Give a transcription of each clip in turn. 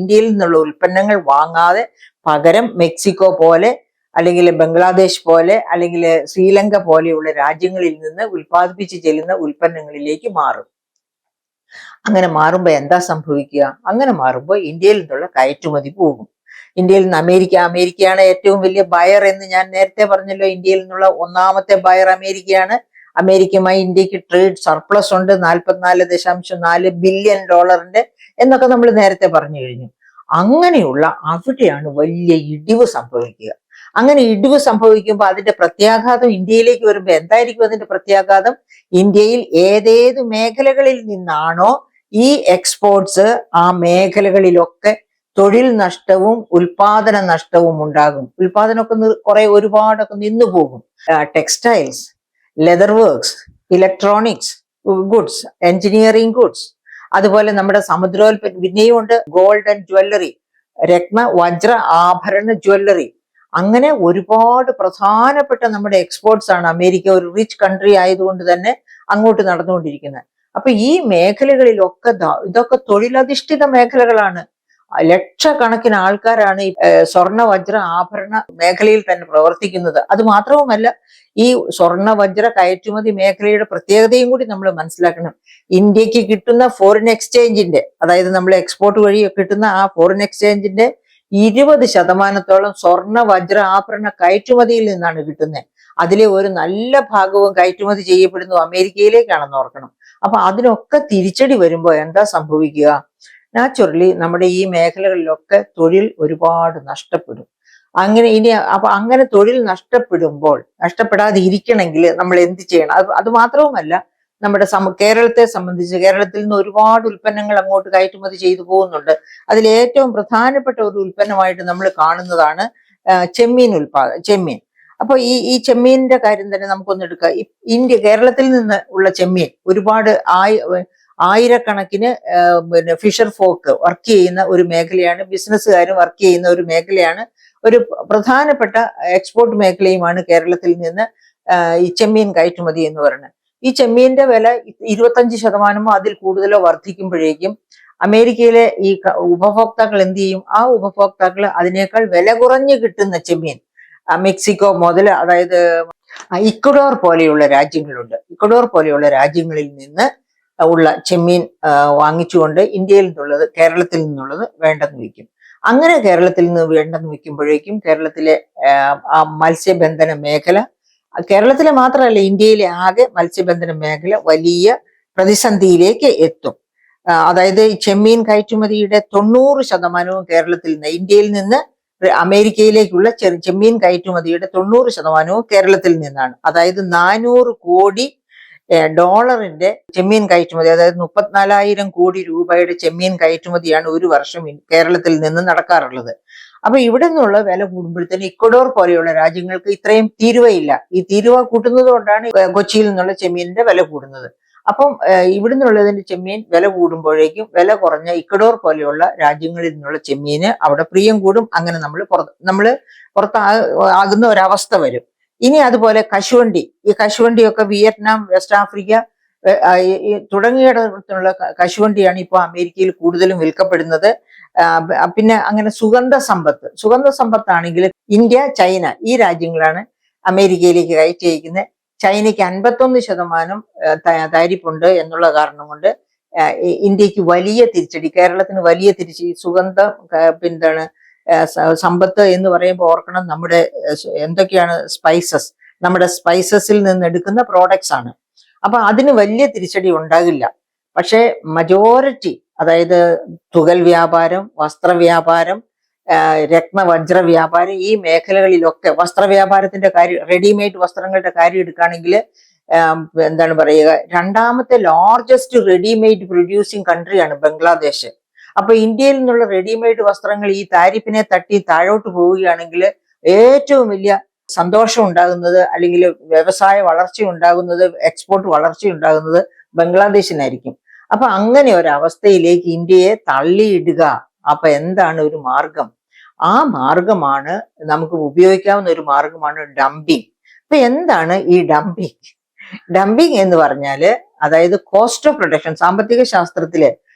ഇന്ത്യയിൽ നിന്നുള്ള ഉൽപ്പന്നങ്ങൾ വാങ്ങാതെ പകരം മെക്സിക്കോ പോലെ അല്ലെങ്കിൽ ബംഗ്ലാദേശ് പോലെ അല്ലെങ്കിൽ ശ്രീലങ്ക പോലെയുള്ള രാജ്യങ്ങളിൽ നിന്ന് ഉൽപ്പാദിപ്പിച്ച് ചെല്ലുന്ന ഉൽപ്പന്നങ്ങളിലേക്ക് മാറും. അങ്ങനെ മാറുമ്പോൾ എന്താ സംഭവിക്കുക? അങ്ങനെ മാറുമ്പോൾ ഇന്ത്യയിൽ നിന്നുള്ള കയറ്റുമതി പോകും. ഇന്ത്യയിൽ നിന്ന് അമേരിക്കയാണ് ഏറ്റവും വലിയ ബയർ എന്ന് ഞാൻ നേരത്തെ പറഞ്ഞല്ലോ. ഇന്ത്യയിൽ നിന്നുള്ള ഒന്നാമത്തെ ബയർ അമേരിക്കയാണ്. അമേരിക്കയുമായി ഇന്ത്യക്ക് ട്രേഡ് സർപ്ലസ് ഉണ്ട്, 44.4 ബില്യൺ ഡോളറിന്റെ എന്നൊക്കെ നമ്മൾ നേരത്തെ പറഞ്ഞു കഴിഞ്ഞു. അങ്ങനെയുള്ള അവിടെയാണ് വലിയ ഇടിവ് സംഭവിക്കുക. അങ്ങനെ ഇടിവ് സംഭവിക്കുമ്പോൾ അതിന്റെ പ്രത്യാഘാതം ഇന്ത്യയിലേക്ക് വരുമ്പോൾ എന്തായിരിക്കും അതിന്റെ പ്രത്യാഘാതം? ഇന്ത്യയിൽ ഏതേത് മേഖലകളിൽ നിന്നാണോ ഈ എക്സ്പോർട്സ്, ആ മേഖലകളിലൊക്കെ തൊഴിൽ നഷ്ടവും ഉൽപാദന നഷ്ടവും ഉണ്ടാകും. ഉൽപാദനമൊക്കെ ഒരുപാടൊക്കെ നിന്നു പോകും. Textiles, leather works, electronics goods, engineering goods, അതുപോലെ നമ്മുടെ പിന്നെയുമുണ്ട് ഗോൾഡ് ആൻഡ് ജ്വല്ലറി, രത്ന വജ്ര ആഭരണ ജ്വല്ലറി. അങ്ങനെ ഒരുപാട് പ്രധാനപ്പെട്ട നമ്മുടെ എക്സ്പോർട്സ് ആണ് അമേരിക്ക ഒരു റിച്ച് കൺട്രി ആയതുകൊണ്ട് തന്നെ അങ്ങോട്ട് നടന്നുകൊണ്ടിരിക്കുന്നത്. അപ്പൊ ഈ മേഖലകളിലൊക്കെ ഇതൊക്കെ തൊഴിലധിഷ്ഠിത മേഖലകളാണ്. ലക്ഷക്കണക്കിന് ആൾക്കാരാണ് ഈ സ്വർണ്ണ വജ്ര ആഭരണ മേഖലയിൽ തന്നെ പ്രവർത്തിക്കുന്നത്. അത് മാത്രവുമല്ല, ഈ സ്വർണ്ണ വജ്ര കയറ്റുമതി മേഖലയുടെ പ്രത്യേകതയും കൂടി നമ്മൾ മനസ്സിലാക്കണം. ഇന്ത്യക്ക് കിട്ടുന്ന ഫോറിൻ എക്സ്ചേഞ്ചിന്റെ, അതായത് നമ്മൾ എക്സ്പോർട്ട് വഴി കിട്ടുന്ന ആ ഫോറിൻ എക്സ്ചേഞ്ചിന്റെ 20% സ്വർണ്ണ വജ്ര ആഭരണ കയറ്റുമതിയിൽ നിന്നാണ് കിട്ടുന്നത്. അതിലെ ഒരു നല്ല ഭാഗവും കയറ്റുമതി ചെയ്യപ്പെടുന്നത് അമേരിക്കയിലേക്കാണെന്ന് ഓർക്കണം. അപ്പൊ അതിനൊക്കെ തിരിച്ചടി വരുമ്പോൾ എന്താ സംഭവിക്കുക? നാച്ചുറലി നമ്മുടെ ഈ മേഖലകളിലൊക്കെ തൊഴിൽ ഒരുപാട് നഷ്ടപ്പെടും. അങ്ങനെ തൊഴിൽ നഷ്ടപ്പെടാതെ ഇരിക്കണമെങ്കിൽ നമ്മൾ എന്ത് ചെയ്യണം? അത് മാത്രവുമല്ല, നമ്മുടെ കേരളത്തെ സംബന്ധിച്ച് കേരളത്തിൽ നിന്ന് ഒരുപാട് ഉൽപ്പന്നങ്ങൾ അങ്ങോട്ട് കയറ്റുമതി ചെയ്തു പോകുന്നുണ്ട്. അതിൽ ഏറ്റവും പ്രധാനപ്പെട്ട ഒരു ഉൽപ്പന്നമായിട്ട് നമ്മൾ കാണുന്നതാണ് ചെമ്മീൻ. അപ്പൊ ഈ ചെമ്മീനിന്റെ കാര്യം തന്നെ നമുക്കൊന്ന് എടുക്കാം. കേരളത്തിൽ നിന്ന് ഉള്ള ചെമ്മീൻ ഒരുപാട് ആയിരക്കണക്കിന് ഫിഷർ ഫോക്ക് വർക്ക് ചെയ്യുന്ന ഒരു മേഖലയാണ്, ബിസിനസ്സുകാരും വർക്ക് ചെയ്യുന്ന ഒരു മേഖലയാണ്, ഒരു പ്രധാനപ്പെട്ട എക്സ്പോർട്ട് മേഖലയുമാണ് കേരളത്തിൽ നിന്ന് ഈ ചെമ്മീൻ കയറ്റുമതി എന്ന് പറയുന്നത്. ഈ ചെമ്മീന്റെ വില 25% അതിൽ കൂടുതലോ വർദ്ധിക്കുമ്പോഴേക്കും അമേരിക്കയിലെ ഈ ഉപഭോക്താക്കൾ എന്ത് ചെയ്യും? ആ ഉപഭോക്താക്കൾ അതിനേക്കാൾ വില കുറഞ്ഞു കിട്ടുന്ന ചെമ്മീൻ മെക്സിക്കോ മുതൽ, അതായത് ഇക്വഡോർ പോലെയുള്ള രാജ്യങ്ങളുണ്ട്, ഇക്വഡോർ പോലെയുള്ള രാജ്യങ്ങളിൽ നിന്ന് ഉള്ള ചെമ്മീൻ വാങ്ങിച്ചുകൊണ്ട് കേരളത്തിൽ നിന്നുള്ളത് വേണ്ടെന്ന് വയ്ക്കും. അങ്ങനെ കേരളത്തിൽ നിന്ന് വേണ്ടെന്ന് വയ്ക്കുമ്പോഴേക്കും കേരളത്തിലെ ആ മത്സ്യബന്ധന മേഖല, കേരളത്തിലെ മാത്രമല്ല ഇന്ത്യയിലെ ആകെ മത്സ്യബന്ധന മേഖല വലിയ പ്രതിസന്ധിയിലേക്ക് എത്തും. അതായത് ചെമ്മീൻ കയറ്റുമതിയുടെ 90% കേരളത്തിൽ നിന്ന്, ഇന്ത്യയിൽ നിന്ന് അമേരിക്കയിലേക്കുള്ള ചെമ്മീൻ കയറ്റുമതിയുടെ 90% കേരളത്തിൽ നിന്നാണ്. അതായത് 400 കോടി ഡോളറിന്റെ ചെമ്മീൻ കയറ്റുമതി, അതായത് 34,000 കോടി രൂപയുടെ ചെമ്മീൻ കയറ്റുമതിയാണ് ഒരു വർഷം കേരളത്തിൽ നിന്ന് നടക്കാറുള്ളത്. അപ്പൊ ഇവിടെ നിന്നുള്ള വില കൂടുമ്പോഴത്തേന് ഇക്വഡോർ പോലെയുള്ള രാജ്യങ്ങൾക്ക് ഇത്രയും തീരുവയില്ല. ഈ തീരുവ കൂട്ടുന്നത് കൊണ്ടാണ് കൊച്ചിയിൽ നിന്നുള്ള ചെമ്മീനിന്റെ വില കൂടുന്നത്. അപ്പം ഇവിടെ നിന്നുള്ളതിന്റെ ചെമ്മീൻ വില കൂടുമ്പോഴേക്കും വില കുറഞ്ഞ ഇക്വഡോർ പോലെയുള്ള രാജ്യങ്ങളിൽ നിന്നുള്ള ചെമ്മീന് അവിടെ പ്രിയം കൂടും. അങ്ങനെ നമ്മൾ പുറത്താകുന്ന ഒരവസ്ഥ വരും. ഇനി അതുപോലെ ഈ കശുവണ്ടിയൊക്കെ വിയറ്റ്നാം, വെസ്റ്റ് ആഫ്രിക്ക തുടങ്ങിയിടത്തുള്ള കശുവണ്ടിയാണ് ഇപ്പോൾ അമേരിക്കയിൽ കൂടുതലും വിൽക്കപ്പെടുന്നത്. പിന്നെ അങ്ങനെ സുഗന്ധ സമ്പത്താണെങ്കിൽ ഇന്ത്യ, ചൈന ഈ രാജ്യങ്ങളാണ് അമേരിക്കയിലേക്ക് കയറ്റി അയക്കുന്നത്. ചൈനയ്ക്ക് 51% താരിഫുണ്ട് എന്നുള്ള കാരണം കൊണ്ട് ഇന്ത്യക്ക് വലിയ തിരിച്ചടി, കേരളത്തിന് വലിയ തിരിച്ചടി. സമ്പത്ത് എന്ന് പറയുമ്പോൾ ഓർക്കണം, നമ്മുടെ എന്തൊക്കെയാണ് നമ്മുടെ സ്പൈസസിൽ നിന്ന് എടുക്കുന്ന പ്രോഡക്ട്സ് ആണ്. അപ്പൊ അതിന് വലിയ തിരിച്ചടി ഉണ്ടാകില്ല. പക്ഷെ മജോറിറ്റി, അതായത് തുകൽ വ്യാപാരം, വസ്ത്രവ്യാപാരം, രത്നവജ്ര വ്യാപാരം, ഈ മേഖലകളിലൊക്കെ വസ്ത്രവ്യാപാരത്തിന്റെ കാര്യം, റെഡിമെയ്ഡ് വസ്ത്രങ്ങളുടെ കാര്യം എടുക്കുകയാണെങ്കിൽ എന്താണ് പറയുക, 2ാമത്തെ ലാർജസ്റ്റ് റെഡിമെയ്ഡ് പ്രൊഡ്യൂസിങ് കൺട്രിയാണ് ബംഗ്ലാദേശ്. അപ്പൊ ഇന്ത്യയിൽ നിന്നുള്ള റെഡിമെയ്ഡ് വസ്ത്രങ്ങൾ ഈ താരിഫിനെ തട്ടി താഴോട്ട് പോവുകയാണെങ്കിൽ ഏറ്റവും വലിയ സന്തോഷം ഉണ്ടാകുന്നത്, അല്ലെങ്കിൽ വ്യവസായ വളർച്ച ഉണ്ടാകുന്നത്, എക്സ്പോർട്ട് വളർച്ച ഉണ്ടാകുന്നത് ബംഗ്ലാദേശിനായിരിക്കും. അപ്പൊ അങ്ങനെ ഒരവസ്ഥയിലേക്ക് ഇന്ത്യയെ തള്ളിയിടുക. അപ്പൊ എന്താണ് ഒരു മാർഗം? ആ മാർഗമാണ്, നമുക്ക് ഉപയോഗിക്കാവുന്ന ഒരു മാർഗമാണ് ഡംപിങ്. അപ്പൊ എന്താണ് ഈ ഡംപിങ് എന്ന് പറഞ്ഞാല്, അതായത് കോസ്റ്റ് ഓഫ് പ്രൊഡക്ഷൻ, സാമ്പത്തിക ശാസ്ത്രത്തില്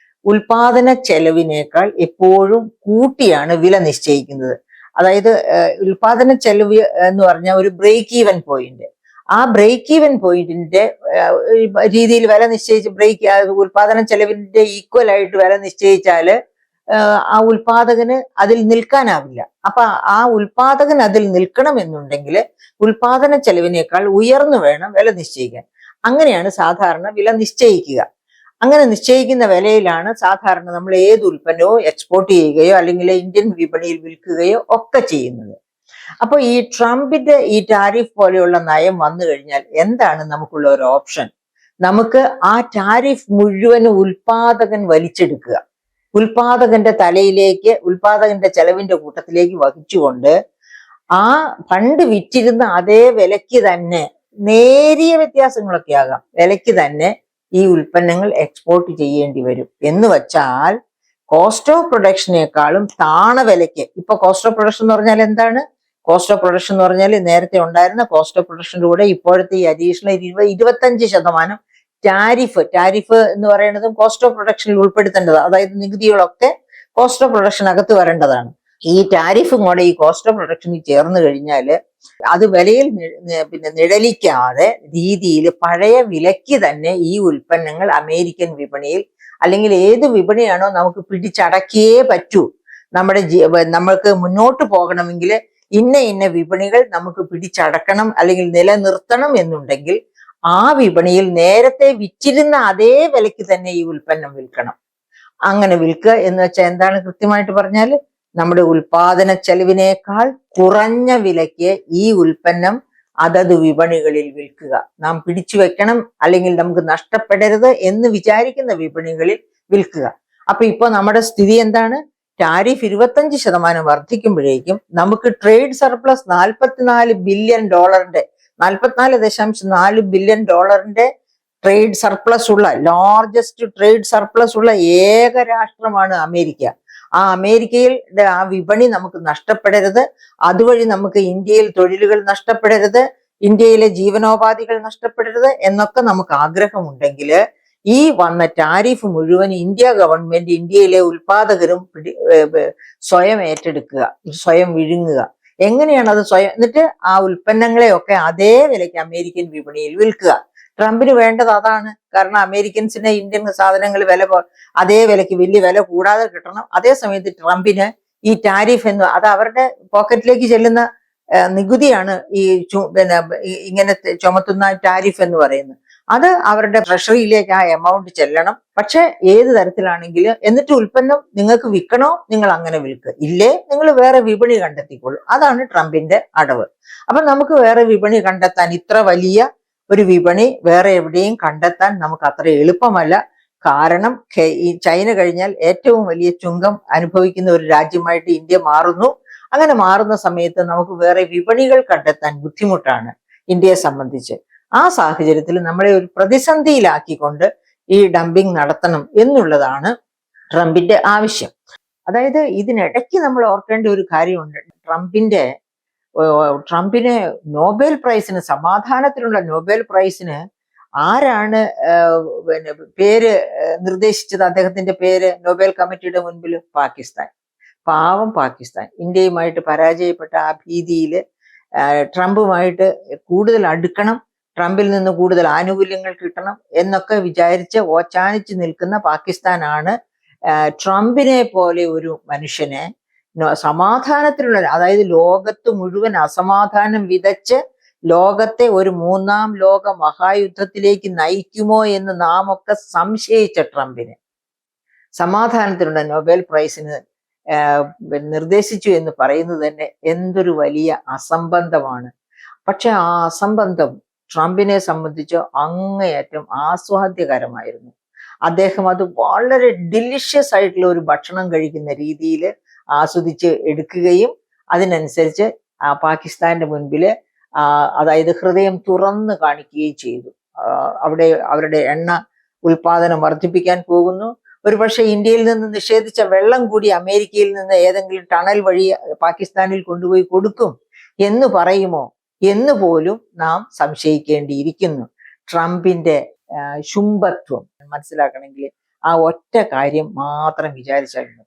ഉൽപാദന ചെലവിനേക്കാൾ എപ്പോഴും കൂട്ടിയാണ് വില നിശ്ചയിക്കുന്നത്. അതായത് ഉൽപാദന ചെലവ് എന്ന് പറഞ്ഞാൽ ഒരു ബ്രേക്ക് ഈവൻ പോയിന്റ്, ആ ബ്രേക്ക് ഈവൻ പോയിന്റിന്റെ രീതിയിൽ വില നിശ്ചയിച്ച് ഉൽപാദന ചെലവിന്റെ ഈക്വൽ ആയിട്ട് വില നിശ്ചയിച്ചാല് ആ ഉൽപാദകന് അതിൽ നിൽക്കാനാവില്ല. അപ്പൊ ആ ഉൽപാദകൻ അതിൽ നിൽക്കണമെന്നുണ്ടെങ്കിൽ ഉൽപാദന ചെലവിനേക്കാൾ ഉയർന്നു വേണം വില നിശ്ചയിക്കാൻ. അങ്ങനെയാണ് സാധാരണ വില നിശ്ചയിക്കുക. അങ്ങനെ നിശ്ചയിക്കുന്ന വിലയിലാണ് സാധാരണ നമ്മൾ ഏത് ഉൽപ്പന്നവും എക്സ്പോർട്ട് ചെയ്യുകയോ അല്ലെങ്കിൽ ഇന്ത്യൻ വിപണിയിൽ വിൽക്കുകയോ ഒക്കെ ചെയ്യുന്നത്. അപ്പൊ ഈ ട്രംപിന്റെ ഈ ടാരിഫ് പോലെയുള്ള നയം വന്നു കഴിഞ്ഞാൽ എന്താണ് നമുക്കുള്ള ഒരു ഓപ്ഷൻ? നമുക്ക് ആ ടാരിഫ് മുഴുവൻ ഉൽപാദകൻ വലിച്ചെടുക്കുക, ഉൽപാദകന്റെ തലയിലേക്ക്, ഉൽപാദകന്റെ ചെലവിന്റെ കൂട്ടത്തിലേക്ക് വഹിച്ചുകൊണ്ട് ആ പണ്ട് വിറ്റിരുന്ന അതേ വിലയ്ക്ക് തന്നെ, നേരിയ വ്യത്യാസങ്ങളൊക്കെ ആകാം, വിലയ്ക്ക് തന്നെ ഈ ഉൽപ്പന്നങ്ങൾ എക്സ്പോർട്ട് ചെയ്യേണ്ടി വരും. എന്ന് വെച്ചാൽ കോസ്റ്റ് ഓഫ് പ്രൊഡക്ഷനേക്കാളും താണ വിലയ്ക്ക്. ഇപ്പൊ കോസ്റ്റ് ഓഫ് പ്രൊഡക്ഷൻ എന്ന് പറഞ്ഞാൽ എന്താണ്? കോസ്റ്റ് ഓഫ് പ്രൊഡക്ഷൻ എന്ന് പറഞ്ഞാൽ നേരത്തെ ഉണ്ടായിരുന്ന കോസ്റ്റ് ഓഫ് പ്രൊഡക്ഷന്റെ കൂടെ ഇപ്പോഴത്തെ ഈ അഡീഷണൽ 25% ടാരിഫ് എന്ന് പറയുന്നതും കോസ്റ്റ് ഓഫ് പ്രൊഡക്ഷനിൽ ഉൾപ്പെടുത്തേണ്ടത്. അതായത് നികുതികളൊക്കെ കോസ്റ്റ് ഓഫ് പ്രൊഡക്ഷൻ അകത്ത് വരേണ്ടതാണ്. ഈ ടാരിഫും കൂടെ ഈ കോസ്റ്റ് ഓഫ് പ്രൊഡക്ഷനിൽ ചേർന്ന് കഴിഞ്ഞാൽ അത് വിലയിൽ നിഴലിക്കാതെ രീതിയിൽ പഴയ വിലയ്ക്ക് തന്നെ ഈ ഉൽപ്പന്നങ്ങൾ അമേരിക്കൻ വിപണിയിൽ അല്ലെങ്കിൽ ഏത് വിപണിയാണോ നമുക്ക് പിടിച്ചടക്കിയേ പറ്റൂ, നമ്മൾക്ക് മുന്നോട്ട് പോകണമെങ്കിൽ ഇന്ന വിപണികൾ നമുക്ക് പിടിച്ചടക്കണം അല്ലെങ്കിൽ നിലനിർത്തണം എന്നുണ്ടെങ്കിൽ ആ വിപണിയിൽ നേരത്തെ വിറ്റിരുന്ന അതേ വിലയ്ക്ക് തന്നെ ഈ ഉൽപ്പന്നം വിൽക്കണം. അങ്ങനെ വിൽക്കുക എന്ന് വെച്ചാൽ എന്താണ്? കൃത്യമായിട്ട് പറഞ്ഞാൽ നമ്മുടെ ഉൽപാദന ചെലവിനേക്കാൾ കുറഞ്ഞ വിലയ്ക്ക് ഈ ഉൽപ്പന്നം അതത് വിപണികളിൽ വിൽക്കുക. നാം പിടിച്ചു വെക്കണം അല്ലെങ്കിൽ നമുക്ക് നഷ്ടപ്പെടരുത് എന്ന് വിചാരിക്കുന്ന വിപണികളിൽ വിൽക്കുക. അപ്പൊ ഇപ്പൊ നമ്മുടെ സ്ഥിതി എന്താണ്? ടാരിഫ് 25% വർദ്ധിക്കുമ്പോഴേക്കും നമുക്ക് trade surplus $44 billion 44.4 billion trade surplus ഉള്ള, ലാർജസ്റ്റ് ട്രേഡ് സർപ്ലസ് ഉള്ള ഏക രാഷ്ട്രമാണ് അമേരിക്ക. ആ അമേരിക്കയിൽ ആ വിപണി നമുക്ക് നഷ്ടപ്പെടരുത്, അതുവഴി നമുക്ക് ഇന്ത്യയിൽ തൊഴിലുകൾ നഷ്ടപ്പെടരുത്, ഇന്ത്യയിലെ ജീവനോപാധികൾ നഷ്ടപ്പെടരുത് എന്നൊക്കെ നമുക്ക് ആഗ്രഹമുണ്ടെങ്കിൽ ഈ വന്ന ടാരിഫ് മുഴുവൻ ഇന്ത്യ ഗവൺമെന്റ്, ഇന്ത്യയിലെ ഉൽപാദകരും സ്വയം ഏറ്റെടുക്കുക, സ്വയം വിഴുങ്ങുക. എങ്ങനെയാണ് അത് സ്വയം? എന്നിട്ട് ആ ഉൽപ്പന്നങ്ങളെയൊക്കെ അതേ വിലയ്ക്ക് അമേരിക്കൻ വിപണിയിൽ വിൽക്കുക. ട്രംപിന് വേണ്ടത് അതാണ്. കാരണം അമേരിക്കൻസിന് ഇന്ത്യൻ സാധനങ്ങൾ അതേ വിലയ്ക്ക് വലിയ വില കൂടാതെ കിട്ടണം. അതേ സമയത്ത് ട്രംപിന് ഈ ടാരിഫ് അത് അവരുടെ പോക്കറ്റിലേക്ക് ചെല്ലുന്ന നികുതിയാണ്. ഈ ഇങ്ങനെ ചുമത്തുന്ന ടാരിഫ് എന്ന് പറയുന്നത് അത് അവരുടെ ട്രഷറിയിലേക്ക് ആ എമൗണ്ട് ചെല്ലണം. പക്ഷെ ഏത് തരത്തിലാണെങ്കിലും എന്നിട്ട് ഉൽപ്പന്നം നിങ്ങൾക്ക് വിൽക്കണോ നിങ്ങൾ അങ്ങനെ വിൽക്കുക, ഇല്ലേ നിങ്ങൾ വേറെ വിപണി കണ്ടെത്തിക്കൊള്ളൂ. അതാണ് ട്രംപിന്റെ അടവ്. അപ്പൊ നമുക്ക് വേറെ വിപണി കണ്ടെത്താൻ, ഇത്ര വലിയ ഒരു വിപണി വേറെ എവിടെയും കണ്ടെത്താൻ നമുക്ക് അത്ര എളുപ്പമല്ല. കാരണം ഈ ചൈന കഴിഞ്ഞാൽ ഏറ്റവും വലിയ ചുങ്കം അനുഭവിക്കുന്ന ഒരു രാജ്യമായിട്ട് ഇന്ത്യ മാറുന്നു. അങ്ങനെ മാറുന്ന സമയത്ത് നമുക്ക് വേറെ വിപണികൾ കണ്ടെത്താൻ ബുദ്ധിമുട്ടാണ് ഇന്ത്യയെ സംബന്ധിച്ച്. ആ സാഹചര്യത്തിൽ നമ്മളെ ഒരു പ്രതിസന്ധിയിലാക്കിക്കൊണ്ട് ഈ ഡംപിങ് നടത്തണം എന്നുള്ളതാണ് ട്രംപിന്റെ ആവശ്യം. അതായത് ഇതിനിടയ്ക്ക് നമ്മൾ ഓർക്കേണ്ട ഒരു കാര്യമുണ്ട്. ട്രംപിന് നോബൽ പ്രൈസിന്, സമാധാനത്തിനുള്ള നോബൽ പ്രൈസിന് ആരാണ് പേര് നിർദ്ദേശിച്ചത്? അദ്ദേഹത്തിന്റെ പേര് നോബൽ കമ്മിറ്റിയുടെ മുൻപിൽ പാകിസ്ഥാൻ. പാവം പാകിസ്ഥാൻ ഇന്ത്യയുമായിട്ട് പരാജയപ്പെട്ട ആ ഭീതിയിൽ ട്രംപുമായിട്ട് കൂടുതൽ അടുക്കണം, ട്രംപിൽ നിന്ന് കൂടുതൽ ആനുകൂല്യങ്ങൾ കിട്ടണം എന്നൊക്കെ വിചാരിച്ച് ഓച്ചാനിച്ച് നിൽക്കുന്ന പാകിസ്ഥാനാണ് ട്രംപിനെ പോലെ ഒരു മനുഷ്യനെ സമാധാനത്തിലുള്ള, അതായത് ലോകത്ത് മുഴുവൻ അസമാധാനം വിതച്ച് ലോകത്തെ ഒരു 3ാം ലോക മഹായുദ്ധത്തിലേക്ക് നയിക്കുമോ എന്ന് നാം ഒക്കെ സംശയിച്ച ട്രംപിന് സമാധാനത്തിനുള്ള നൊബേൽ പ്രൈസിന് നിർദ്ദേശിച്ചു എന്ന് പറയുന്നത് തന്നെ എന്തൊരു വലിയ അസംബന്ധമാണ്. പക്ഷെ ആ അസംബന്ധം ട്രംപിനെ സംബന്ധിച്ച് അങ്ങേയറ്റം ആസ്വാദ്യകരമായിരുന്നു. അദ്ദേഹം അത് വളരെ ഡിലിഷ്യസ് ആയിട്ടുള്ള ഒരു ഭക്ഷണം കഴിക്കുന്ന രീതിയിൽ ആസ്വദിച്ച് എടുക്കുകയും അതിനനുസരിച്ച് പാകിസ്ഥാന്റെ മുൻപിൽ അതായത് ഹൃദയം തുറന്ന് കാണിക്കുകയും ചെയ്തു. അവിടെ അവരുടെ എണ്ണ ഉൽപാദനം വർദ്ധിപ്പിക്കാൻ പോകുന്നു. ഒരുപക്ഷെ ഇന്ത്യയിൽ നിന്ന് നിഷേധിച്ച വെള്ളം കൂടി അമേരിക്കയിൽ നിന്ന് ഏതെങ്കിലും ടണൽ വഴി പാകിസ്ഥാനിൽ കൊണ്ടുപോയി കൊടുക്കും എന്ന് പറയുമോ എന്ന് പോലും നാം സംശയിക്കേണ്ടിയിരിക്കുന്നു. ട്രംപിന്റെ ശുംഭത്വം മനസ്സിലാക്കണമെങ്കിൽ ആ ഒറ്റ കാര്യം മാത്രം വിചാരിച്ചാൽ മതി.